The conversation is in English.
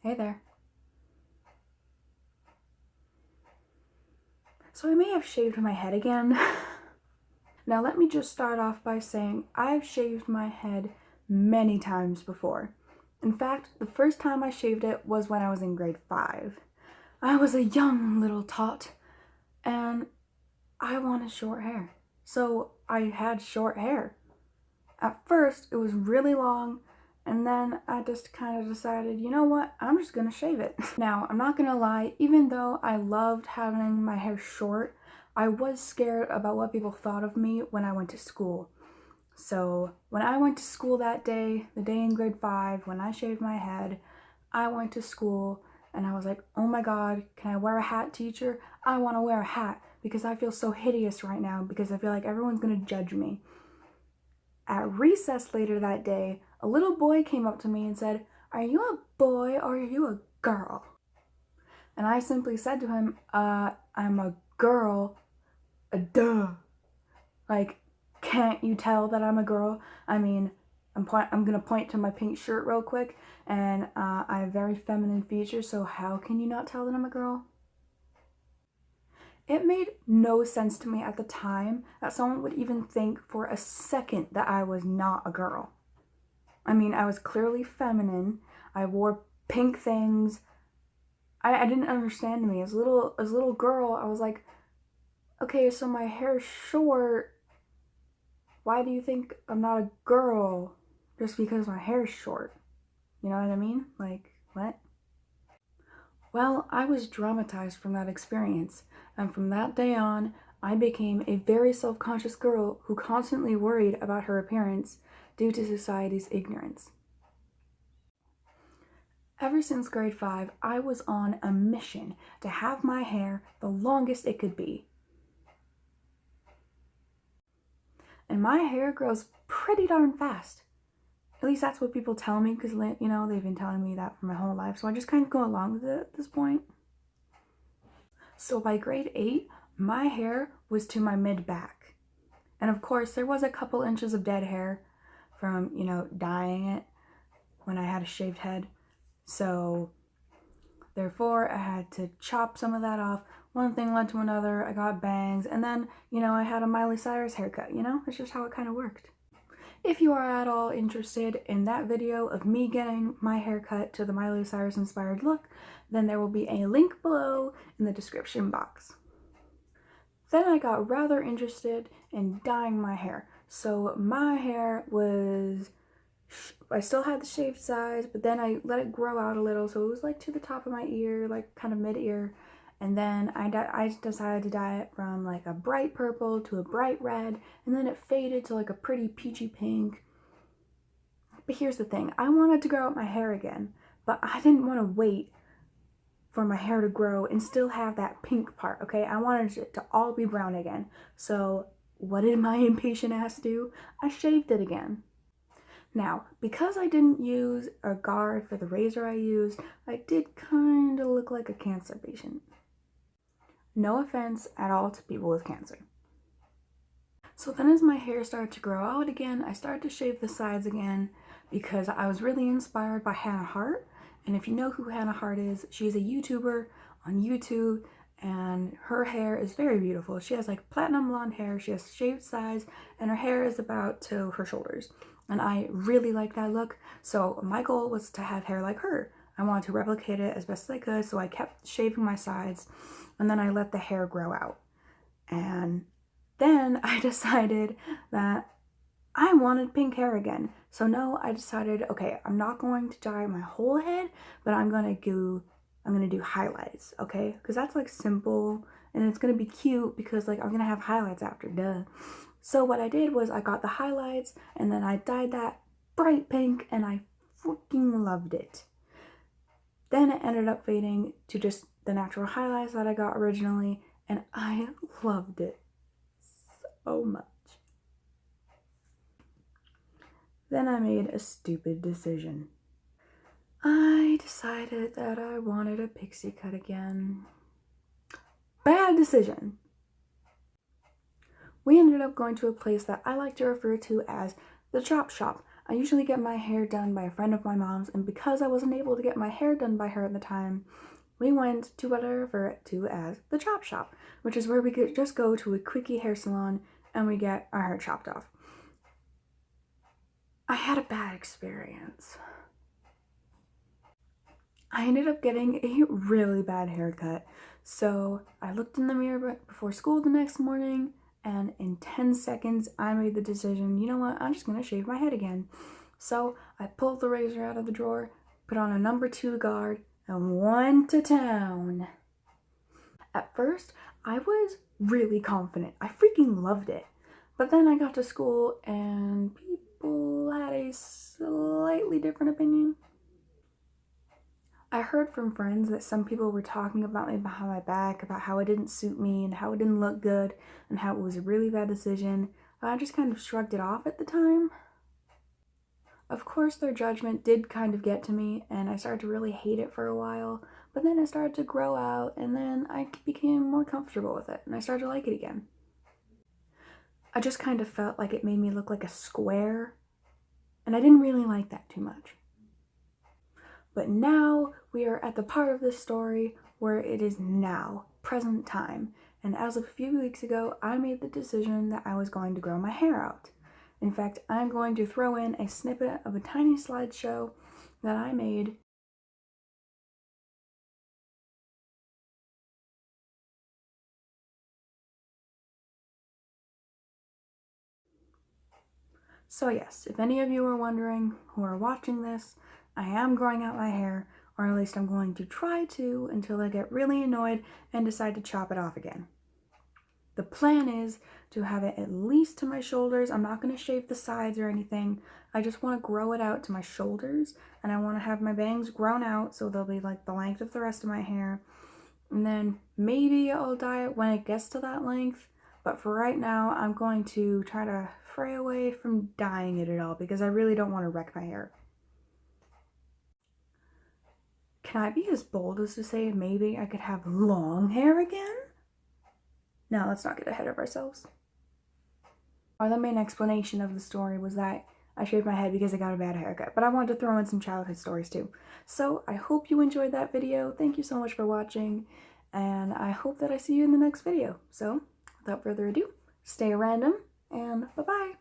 Hey there. So I may have shaved my head again. Now let me just start off by saying I've shaved my head many times before. In fact, the first time I shaved it was when I was in grade 5. I was a young little tot and I wanted short hair. So I had short hair. At first it was really long, and then I just kind of decided, you know what, I'm just gonna shave it. Now, I'm not gonna lie, even though I loved having my hair short, I was scared about what people thought of me when I went to school. So when I went to school that day, the day in grade 5, when I shaved my head, I went to school and I was like, oh my god, can I wear a hat, teacher? I want to wear a hat because I feel so hideous right now because I feel like everyone's gonna judge me. At recess later that day, a little boy came up to me and said, "Are you a boy or are you a girl?" And I simply said to him, I'm a girl. Duh. Like, can't you tell that I'm a girl? I mean, I'm gonna point to my pink shirt real quick, and I have very feminine features, so how can you not tell that I'm a girl? It made no sense to me at the time that someone would even think for a second that I was not a girl. I mean, I was clearly feminine. I wore pink things. I didn't understand me. As a little girl, I was like, okay, so my hair's short. Why do you think I'm not a girl just because my hair's short? You know what I mean? Like, what? Well, I was traumatized from that experience, and from that day on, I became a very self-conscious girl who constantly worried about her appearance due to society's ignorance. Ever since grade 5, I was on a mission to have my hair the longest it could be. And my hair grows pretty darn fast. At least that's what people tell me, because, you know, they've been telling me that for my whole life, so I just kind of go along with it at this point. So by grade 8, my hair was to my mid-back. And of course, there was a couple inches of dead hair from, you know, dyeing it when I had a shaved head. So therefore, I had to chop some of that off. One thing led to another. I got bangs, and then, you know, I had a Miley Cyrus haircut, you know? It's just how it kind of worked. If you are at all interested in that video of me getting my haircut to the Miley Cyrus inspired look, then there will be a link below in the description box. Then I got rather interested in dyeing my hair. So my hair was, I still had the shaved sides, but then I let it grow out a little, so it was like to the top of my ear, like kind of mid-ear. And then I decided to dye it from like a bright purple to a bright red, and then it faded to like a pretty peachy pink. But here's the thing, I wanted to grow out my hair again, but I didn't want to wait for my hair to grow and still have that pink part, okay? I wanted it to all be brown again. So what did my impatient ass do? I shaved it again. Now, because I didn't use a guard for the razor I used, I did kind of look like a cancer patient. No offense at all to people with cancer. So then as my hair started to grow out again, I started to shave the sides again because I was really inspired by Hannah Hart. And if you know who Hannah Hart is, she's a YouTuber on YouTube, and her hair is very beautiful. She has like platinum blonde hair, she has shaved sides, and her hair is about to her shoulders. And I really like that look, so my goal was to have hair like her. I wanted to replicate it as best as I could, so I kept shaving my sides, and then I let the hair grow out. And then I decided that I wanted pink hair again. So no, I decided, okay, I'm not going to dye my whole head, but I'm gonna do highlights, okay? Because that's like simple, and it's gonna be cute because like I'm gonna have highlights after, duh. So what I did was I got the highlights, and then I dyed that bright pink, and I freaking loved it. Then it ended up fading to just the natural highlights that I got originally, and I loved it so much. Then I made a stupid decision. I decided that I wanted a pixie cut again. Bad decision. We ended up going to a place that I like to refer to as the chop shop. I usually get my hair done by a friend of my mom's, and because I wasn't able to get my hair done by her at the time, we went to what I refer to as the chop shop, which is where we could just go to a quickie hair salon and we get our hair chopped off. I had a bad experience. I ended up getting a really bad haircut. So I looked in the mirror before school the next morning, and in 10 seconds I made the decision, you know what, I'm just gonna shave my head again. So I pulled the razor out of the drawer, put on a number 2 guard, and went to town. At first, I was really confident. I freaking loved it. But then I got to school and people had a slightly different opinion. I heard from friends that some people were talking about me behind my back, about how it didn't suit me and how it didn't look good and how it was a really bad decision. I just kind of shrugged it off at the time. Of course, their judgment did kind of get to me, and I started to really hate it for a while, but then it started to grow out, and then I became more comfortable with it, and I started to like it again. I just kind of felt like it made me look like a square, and I didn't really like that too much. But now we are at the part of this story where it is now, present time, and as of a few weeks ago, I made the decision that I was going to grow my hair out. In fact, I'm going to throw in a snippet of a tiny slideshow that I made. So yes, if any of you are wondering who are watching this, I am growing out my hair, or at least I'm going to try to until I get really annoyed and decide to chop it off again. The plan is to have it at least to my shoulders. I'm not going to shave the sides or anything. I just want to grow it out to my shoulders, and I want to have my bangs grown out so they'll be like the length of the rest of my hair. And then maybe I'll dye it when it gets to that length. But for right now, I'm going to try to fray away from dyeing it at all because I really don't want to wreck my hair. Can I be as bold as to say maybe I could have long hair again? No, let's not get ahead of ourselves. Or the main explanation of the story was that I shaved my head because I got a bad haircut, but I wanted to throw in some childhood stories too. So I hope you enjoyed that video. Thank you so much for watching, and I hope that I see you in the next video. So without further ado, stay random, and bye-bye.